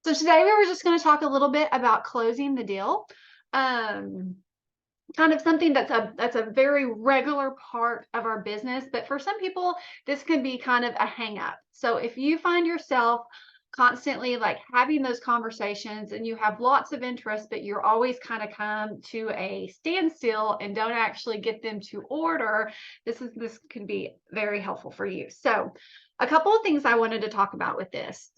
So today we were just going to talk a little bit about closing the deal. Um, Kind of something that's a very regular part of our business, but for some people this can be kind of a hang up. So if you find yourself constantly like having those conversations and you have lots of interest, but you're always kind of come to a standstill and don't actually get them to order, this can be very helpful for you. So a couple of things I wanted to talk about with this.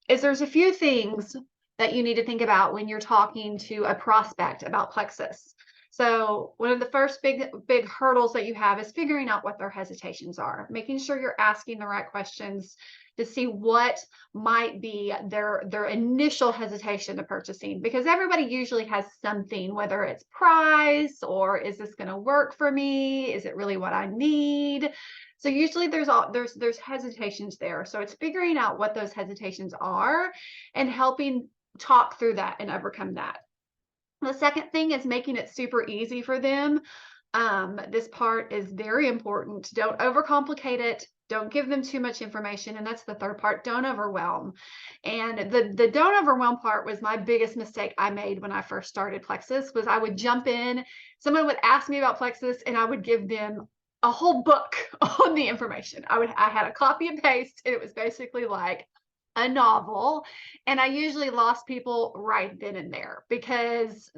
Is there's a few things that you need to think about when you're talking to a prospect about Plexus. So one of the first big hurdles that you have is figuring out what their hesitations are, making sure you're asking the right questions to see what might be their initial hesitation to purchasing, because everybody usually has something, whether it's price or is this going to work for me, is it really what I need. So usually there's hesitations there, so it's figuring out what those hesitations are and helping talk through that and overcome that. The second thing is making it super easy for them. This part is very important. Don't overcomplicate it. Don't give them too much information. And that's the third part. Don't overwhelm. And the don't overwhelm part was my biggest mistake I made when I first started Plexus. Was I would jump in, someone would ask me about Plexus and I would give them a whole book on the information. I had a copy and paste, and it was basically like a novel, and I usually lost people right then and there because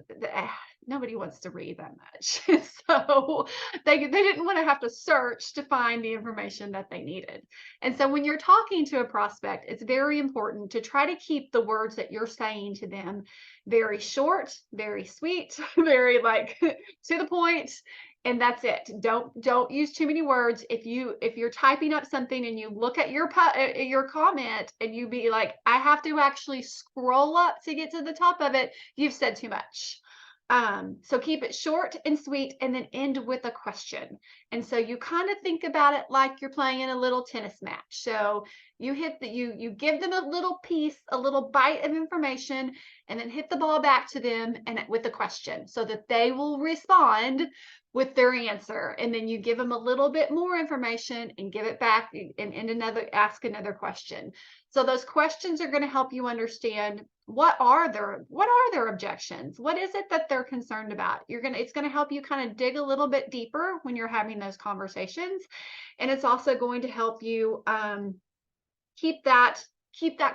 nobody wants to read that much. So they didn't want to have to search to find the information that they needed. And so when you're talking to a prospect, it's very important to try to keep the words that you're saying to them very short, very sweet, very like to the point, and that's it. Don't use too many words. If you're typing up something and you look at your comment and you be like, I have to actually scroll up to get to the top of it, you've said too much. So keep it short and sweet and then end with a question. And so you kind of think about it like you're playing in a little tennis match. So you give them a little piece, a little bite of information, and then hit the ball back to them and with a question so that they will respond with their answer. And then you give them a little bit more information and give it back and ask another question. So those questions are going to help you understand what are their objections? What is it that they're concerned about? It's going to help you kind of dig a little bit deeper when you're having those conversations. And it's also going to help you keep that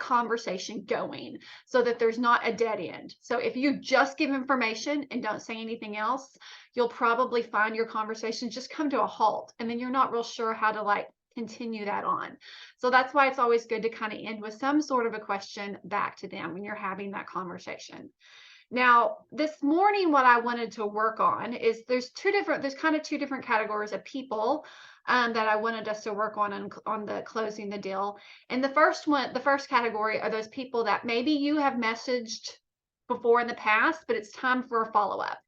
conversation going so that there's not a dead end. So if you just give information and don't say anything else, you'll probably find your conversations just come to a halt, and then you're not real sure how to like continue that on. So that's why it's always good to kind of end with some sort of a question back to them when you're having that conversation. Now, this morning, what I wanted to work on is there's kind of two different categories of people that I wanted us to work on the closing the deal. And the first category are those people that maybe you have messaged before in the past, but it's time for a follow-up.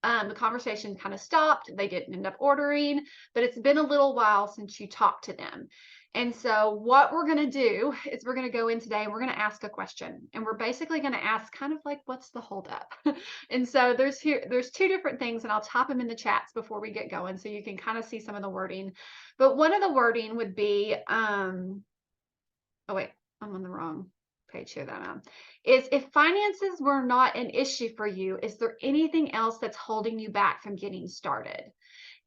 The conversation kind of stopped. They didn't end up ordering, but it's been a little while since you talked to them. And so what we're going to do is we're going to go in today and we're going to ask a question. And we're basically going to ask kind of like, what's the holdup? And so there's two different things, and I'll top them in the chats before we get going so you can kind of see some of the wording. But one of the wording would be, oh wait, I'm on the wrong page here that I'm is if finances were not an issue for you, is there anything else that's holding you back from getting started?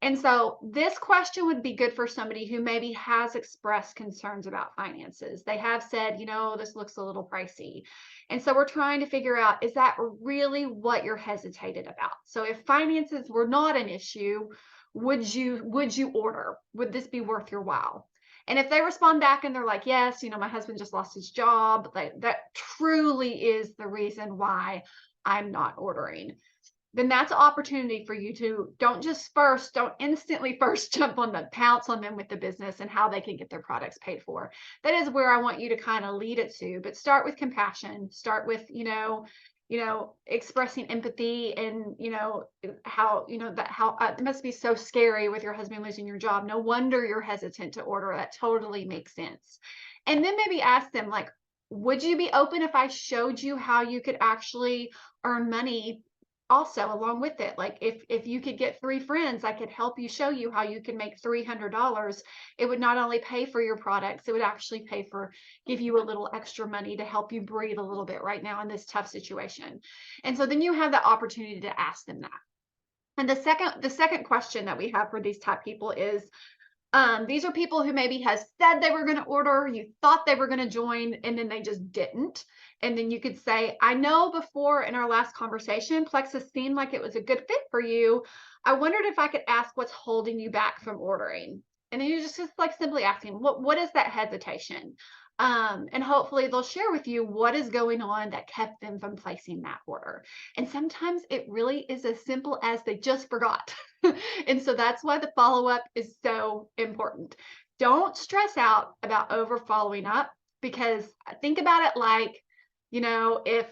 And so this question would be good for somebody who maybe has expressed concerns about finances. They have said, this looks a little pricey. And so we're trying to figure out, is that really what you're hesitated about? So if finances were not an issue, would you order? Would this be worth your while? And if they respond back and they're like, yes, my husband just lost his job, that truly is the reason why I'm not ordering, then that's an opportunity for you to don't instantly first pounce on them with the business and how they can get their products paid for. That is where I want you to kind of lead it to, but start with compassion, start with, expressing empathy and, how it must be so scary with your husband losing your job. No wonder you're hesitant to order. That totally makes sense. And then maybe ask them like, would you be open if I showed you how you could actually earn money also along with it. Like if you could get 3 friends, I could help you show you how you can make $300. It would not only pay for your products, it would actually pay for give you a little extra money to help you breathe a little bit right now in this tough situation. And so then you have the opportunity to ask them that. And the second question that we have for these type people is, these are people who maybe has said they were going to order, you thought they were going to join, and then they just didn't. And then you could say, I know before in our last conversation, Plexus seemed like it was a good fit for you. I wondered if I could ask what's holding you back from ordering. And then you just like simply asking, what is that hesitation? And hopefully they'll share with you what is going on that kept them from placing that order. And sometimes it really is as simple as they just forgot. And so that's why the follow up is so important. Don't stress out about over following up, because think about it like, if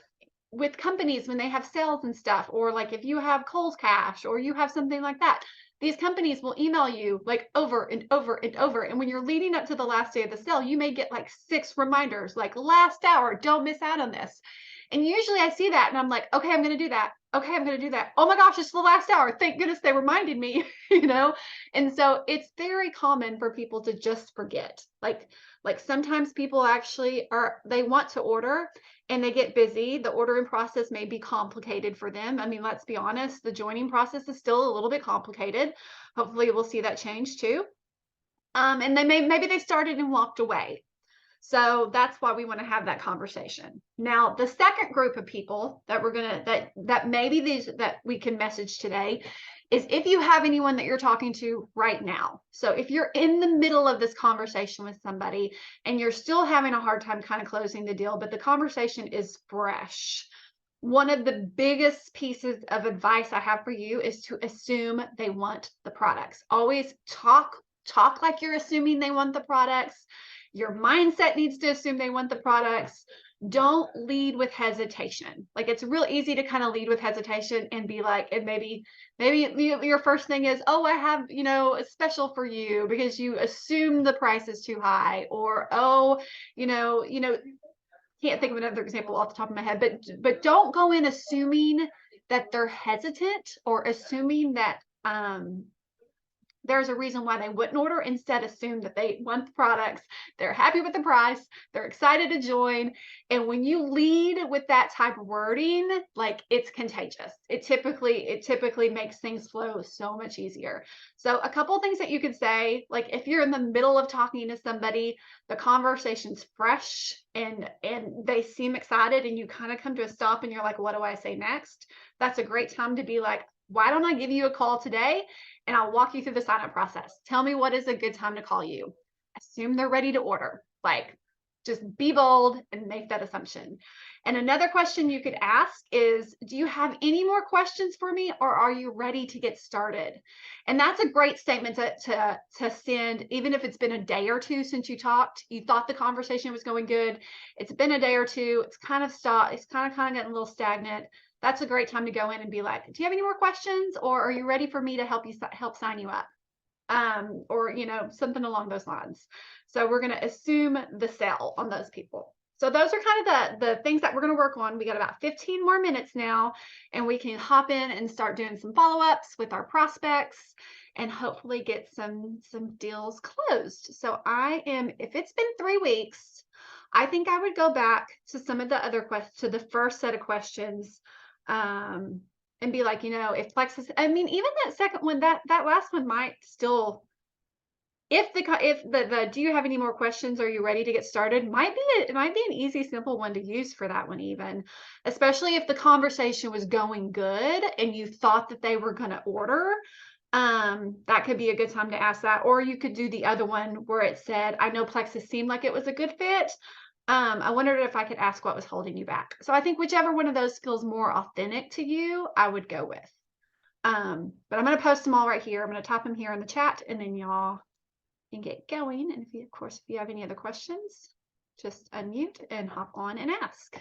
with companies when they have sales and stuff, or like if you have Kohl's Cash or you have something like that, these companies will email you like over and over and over. And when you're leading up to the last day of the sale, you may get like 6 reminders, like last hour, don't miss out on this. And usually I see that and I'm like, okay, I'm going to do that. Okay, I'm going to do that. Oh my gosh, it's the last hour. Thank goodness they reminded me, you know? And so it's very common for people to just forget. Like sometimes people actually they want to order and they get busy. The ordering process may be complicated for them. I mean, let's be honest, the joining process is still a little bit complicated. Hopefully we'll see that change too. And maybe they started and walked away. So that's why we want to have that conversation. Now, the second group of people that we're gonna that maybe these that we can message today is if you have anyone that you're talking to right now. So if you're in the middle of this conversation with somebody and you're still having a hard time kind of closing the deal, but the conversation is fresh. One of the biggest pieces of advice I have for you is to assume they want the products. Always talk like you're assuming they want the products. Your mindset needs to assume they want the products. Don't lead with hesitation. Like it's real easy to kind of lead with hesitation and be like, and maybe your first thing is, oh, I have, a special for you, because you assume the price is too high, or, oh, can't think of another example off the top of my head, but don't go in assuming that they're hesitant or assuming that there's a reason why they wouldn't order. Instead, assume that they want the products, they're happy with the price, they're excited to join. And when you lead with that type of wording, like it's contagious. It typically makes things flow so much easier. So a couple of things that you could say, like if you're in the middle of talking to somebody, the conversation's fresh and they seem excited and you kind of come to a stop and you're like, what do I say next? That's a great time to be like, why don't I give you a call today and I'll walk you through the sign up process. Tell me what is a good time to call you. Assume they're ready to order. Like just be bold and make that assumption. And another question you could ask is, do you have any more questions for me, or are you ready to get started? And that's a great statement to send, even if it's been a day or two since you talked. You thought the conversation was going good. It's been a day or two. It's kind of stopped. It's kind of getting a little stagnant. That's a great time to go in and be like, do you have any more questions, or are you ready for me to help sign you up? Or something along those lines. So we're going to assume the sale on those people. So those are kind of the things that we're going to work on. We got about 15 more minutes now, and we can hop in and start doing some follow-ups with our prospects and hopefully get some deals closed. So if it's been 3 weeks, I think I would go back to some of the other questions, to the first set of questions, and be like, if Plexus, I mean, even that second one, that last one might still, if the do you have any more questions? Are you ready to get started? It might be an easy, simple one to use for that one, even, especially if the conversation was going good and you thought that they were going to order. That could be a good time to ask that. Or you could do the other one where it said, I know Plexus seemed like it was a good fit. I wondered if I could ask what was holding you back. So I think whichever one of those feels more authentic to you, I would go with. But I'm going to post them all right here. I'm going to type them here in the chat, and then y'all can get going. And of course, if you have any other questions, just unmute and hop on and ask.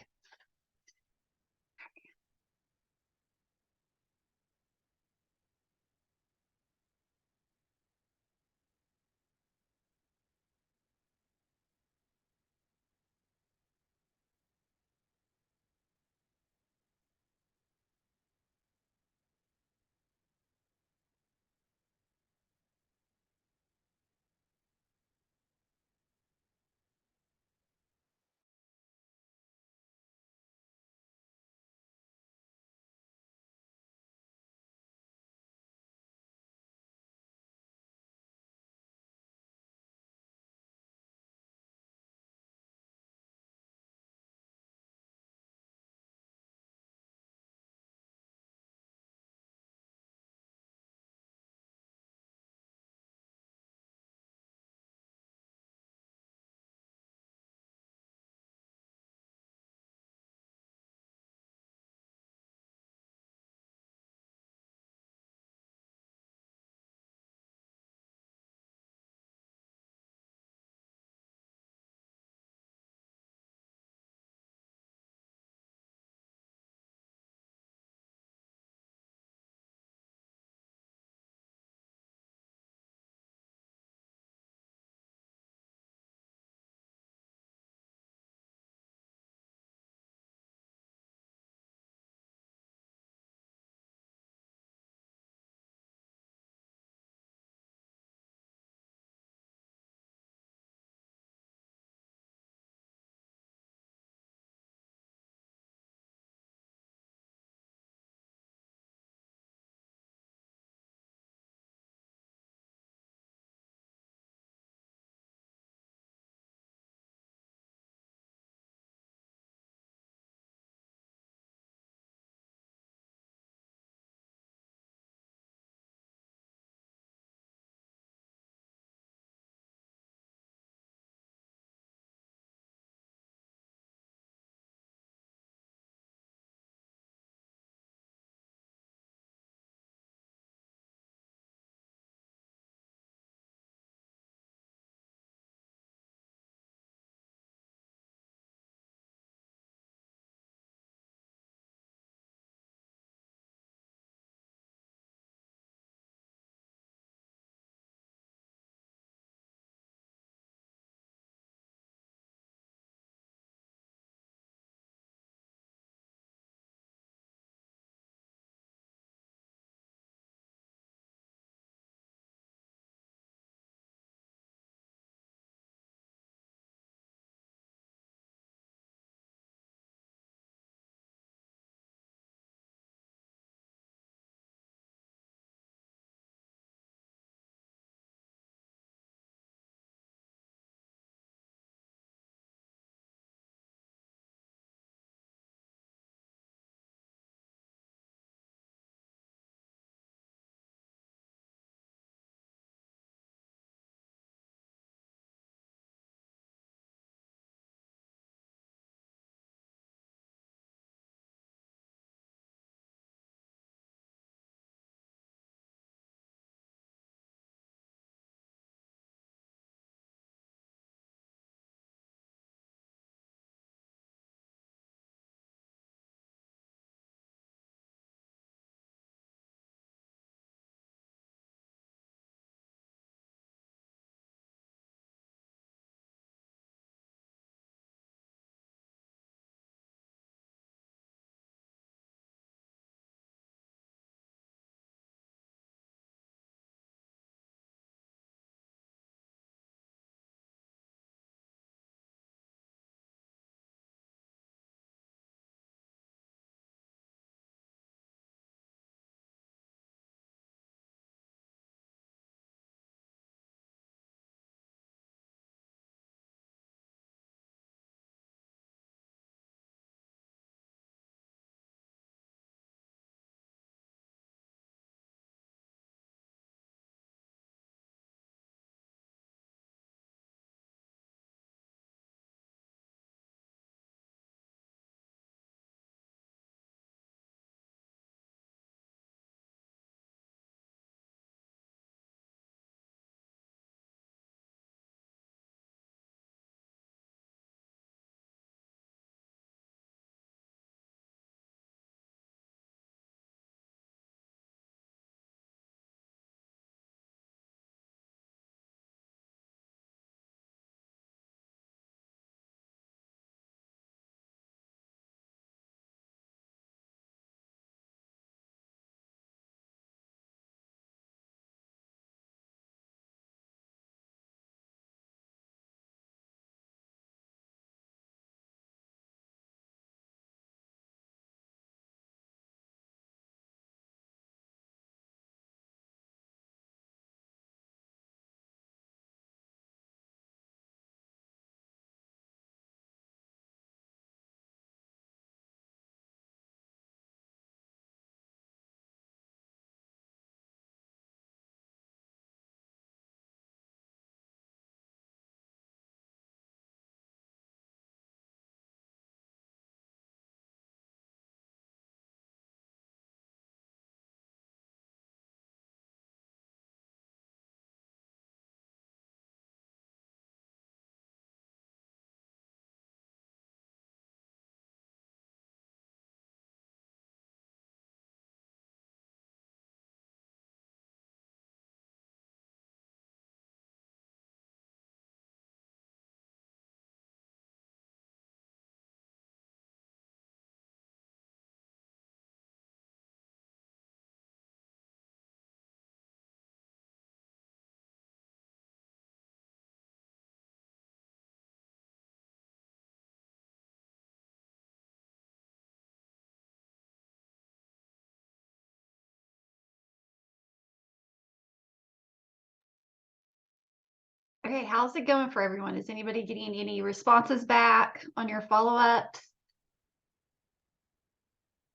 Okay, how's it going for everyone? Is anybody getting any responses back on your follow-ups?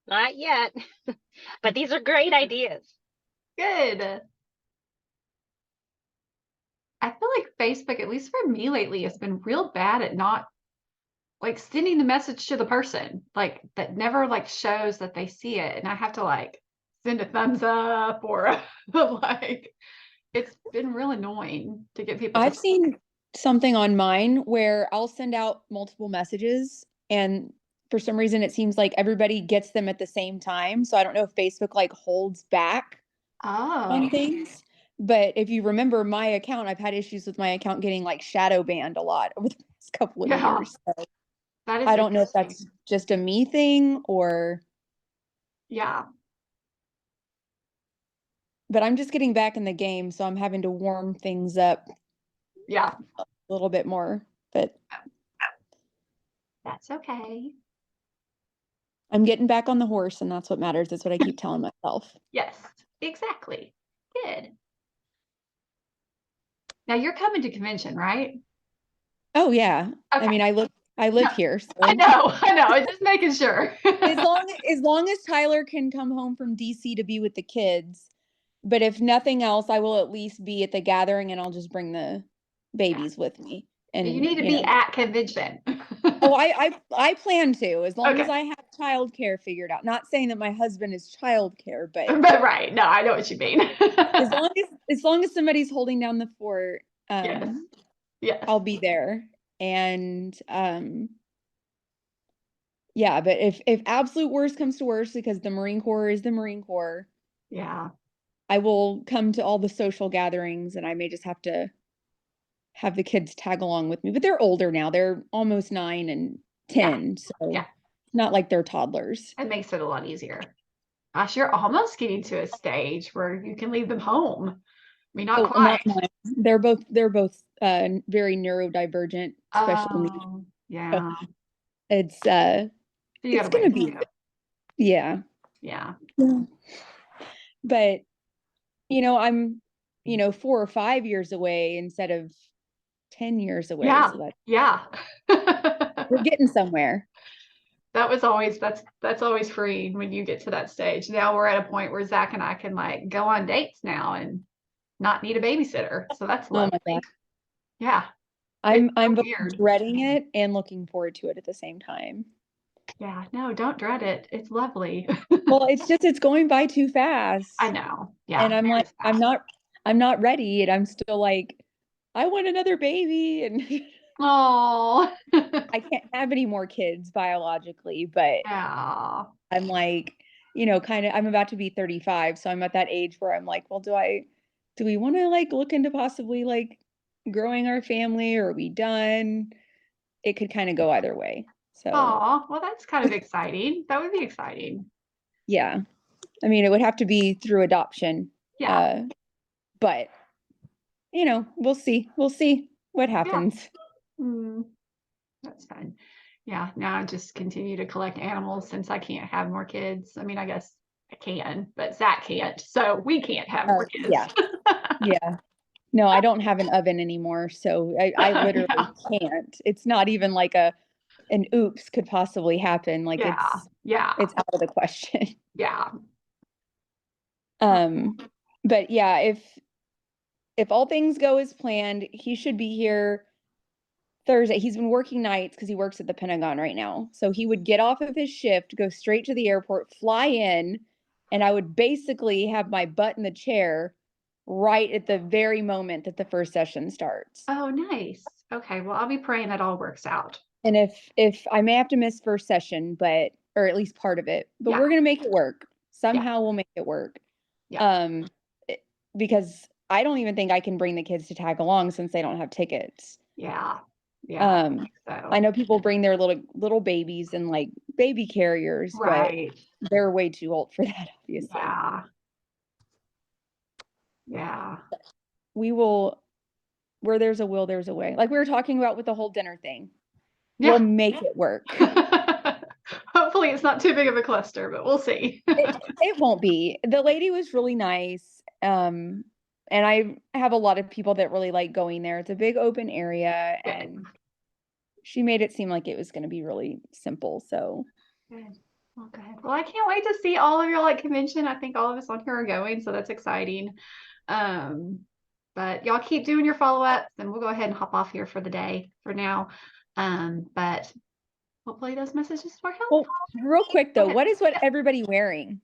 Not yet, but these are great ideas. Good. I feel like Facebook, at least for me lately, has been real bad at not like sending the message to the person, like that never like shows that they see it. And I have to like send a thumbs up or like it's been real annoying to get people to I've seen something on mine where I'll send out multiple messages and for some reason it seems like everybody gets them at the same time. So I don't know if Facebook like holds back on Oh, things. But if you remember my account, I've had issues with my account getting like shadow banned a lot over the past couple of yeah, years. So that is I don't know if that's interesting. just a me thing or, Yeah, but I'm just getting back in the game. So I'm having to warm things up yeah, a little bit more. But that's okay. I'm getting back on the horse, and that's what matters. That's what I keep telling myself. Yes, exactly. Good. Now you're coming to convention, right? Oh yeah. I Okay. mean, I No, live here, I so know, I know. I'm just making sure. as long as Tyler can come home from DC to be with the kids, but if nothing else, I will at least be at the gathering and I'll just bring the Yeah. babies with me. You And, need to be at convention. oh, I plan to, as long as Okay. I have childcare figured out. Not saying that my husband is childcare, but But right. No, I know what you mean. as long as somebody's holding down the fort, Yes. Yes. I'll be there. And yeah, but if absolute worst comes to worst, because the Marine Corps is the Marine Corps, Yeah. I will come to all the social gatherings and I may just have to have the kids tag along with me. But they're older now. They're almost 9 and Yeah. 10, so Yeah. not like they're toddlers. It makes it a lot easier. Gosh, you're almost getting to a stage where you can leave them home. I mean, not Oh, not quite. mine. They're both very neurodivergent, special needs. Oh, So yeah. it's You got it's a ways gonna to be, go. yeah. Yeah. Yeah. But I'm 4 or 5 years away instead of 10 years away. Yeah. So that Yeah. we're getting somewhere. That's always freeing when you get to that stage. Now we're at a point where Zach and I can like go on dates now and not need a babysitter. So that's Oh my God. lovely. Yeah. It's I'm so both weird. dreading it and looking forward to it at the same time. Yeah. No, don't dread it. It's lovely. Well, it's going by too I fast. know. And Yeah. I'm Very like, I'm fast. not I'm not ready. And I'm still like, I want another baby. And Oh. I can't have any more kids biologically, but Yeah. I'm like, kind of I'm about to be 35. So I'm at that age where I'm like, well, do we want to like look into possibly like growing our family or are we done? It could kind of go either way. So Oh, well, that's kind of exciting. That would be exciting. yeah. I mean, it would have to be through adoption. Yeah. Uh, but we'll see. We'll see what Yeah. happens. Mm, that's fun. Yeah. Now I just continue to collect animals since I can't have more kids. I mean, I guess I can, but Zach can't. So we can't have more kids. Yeah. Yeah. No, I don't have an oven anymore, so I literally Yeah. can't. It's not even like an oops could possibly happen. Like Yeah. Yeah. it's out of the question. Yeah. Um, but yeah, if all things go as planned, he should be here Thursday. He's been working nights because he works at the Pentagon right now. So he would get off of his shift, go straight to the airport, fly in, and I would basically have my butt in the chair right at the very moment that the first session starts. Oh, nice. Okay. Well, I'll be praying that all works out. And if I may have to miss first session, or at least part of it, but Yeah. we're gonna make it work. Yeah. Somehow we'll make it work. Yeah. Because I don't even think I can bring the kids to tag along since they don't have tickets. Yeah. Yeah. So. I know people bring their little babies and like baby carriers, Right. but they're way too old for that, obviously. Yeah. Yeah. We will, where there's a will, there's a way. Like we were talking about with the whole dinner thing. Yeah. We'll make it work. Hopefully it's not too big of a cluster, but we'll see. It won't be. The lady was really nice. And I have a lot of people that really like going there. It's a big open area, Good. and she made it seem like it was going to be really simple. So Good. Well, good. Well, I can't wait to see all of y'all at convention. I think all of us on here are going, so that's exciting. But y'all keep doing your follow-ups, and we'll go ahead and hop off here for the day for now. But hopefully those messages were helpful. well, real quick though, Okay. what is what everybody wearing?